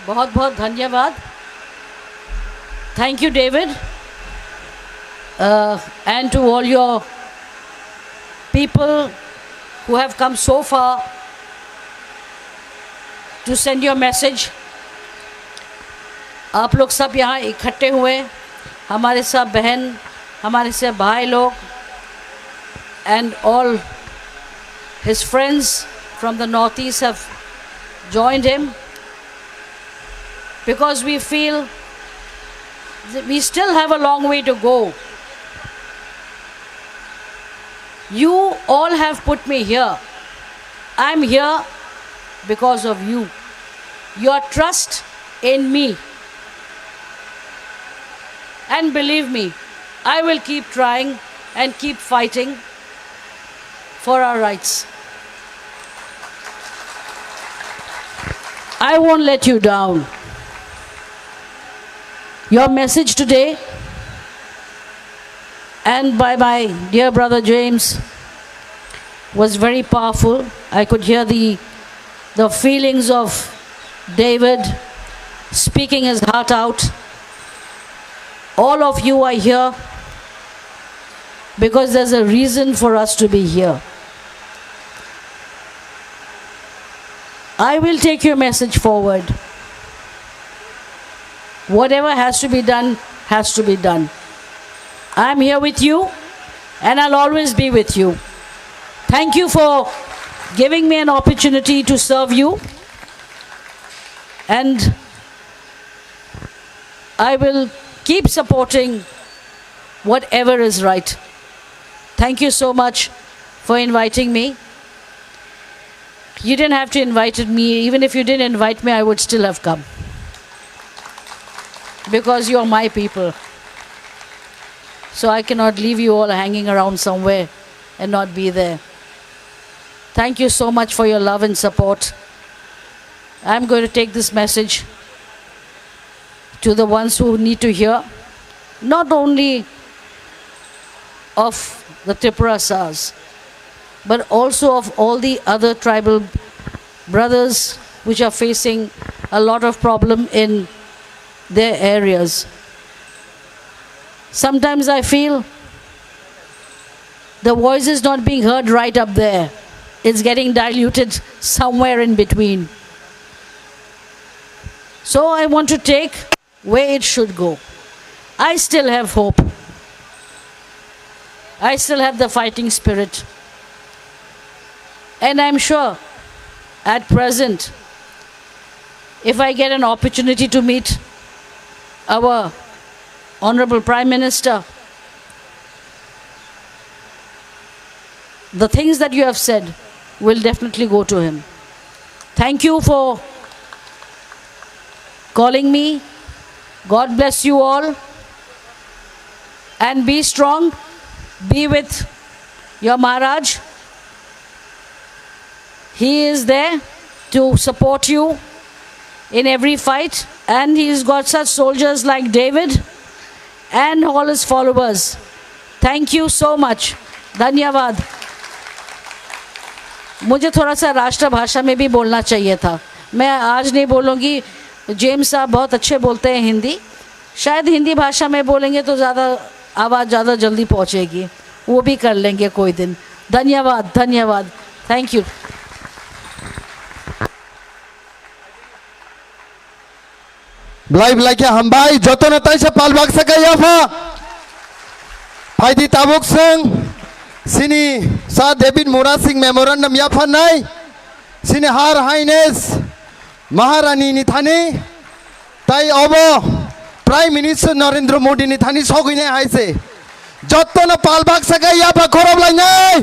बहुत बहुत धन्यवाद. Thank you, David, and to all your people who have come so far to send your message. आप लोग सब यहाँ इकट्ठे हुए, हमारे सब बहन, हमारे सब भाई लोग, and all his friends from the northeast have joined him, because we feel that we still have a long way to go. You all have put me here. I'm here because of you. Your trust in me. And believe me, I will keep trying and keep fighting for our rights. I won't let you down. Your message today, and by my dear brother James, was very powerful. I could hear the feelings of David speaking his heart out. All of you are here because there's a reason for us to be here. I will take your message forward. Whatever has to be done, has to be done. I'm here with you, and I'll always be with you. Thank you for giving me an opportunity to serve you. And I will keep supporting whatever is right. Thank you so much for inviting me. You didn't have to invite me. Even if you didn't invite me, I would still have come. Because you're my people. So I cannot leave you all hanging around somewhere and not be there. Thank you so much for your love and support. I'm going to take this message to the ones who need to hear, not only of the Tripura Sars, but also of all the other tribal brothers which are facing a lot of problem in their areas. Sometimes I feel the voice is not being heard right up there. It's getting diluted somewhere in between. So I want to take where it should go. I still have hope. I still have the fighting spirit. And I'm sure at present, if I get an opportunity to meet our Honorable Prime Minister, the things that you have said will definitely go to him. Thank you for calling me. God bless you all. And be strong. Be with your Maharaj. He is there to support you in every fight. And he's got such soldiers like David and all his followers. Thank you so much. धन्यवाद. मुझे थोड़ा सा राष्ट्र भाषा में भी बोलना चाहिए था. मैं आज नहीं बोलूँगी. जेम्स साहब बहुत अच्छे बोलते हैं हिंदी. शायद हिंदी भाषा में बोलेंगे तो ज़्यादा आवाज़ ज़्यादा जल्दी पहुँचेगी. वो भी कर लेंगे कोई दिन. धन्यवाद. धन्यवाद. Thank you. Blai blai ke hambai joto na tai se palbak sakai yafa Faidi tabuk sing sini sa David Mura Singh memorandum yafa nai sini Her Highness Maharani ni thani tai obo Prime Minister Narendra Modi ni thani sogine haise joto na palbak sakai yafa khorob lai nai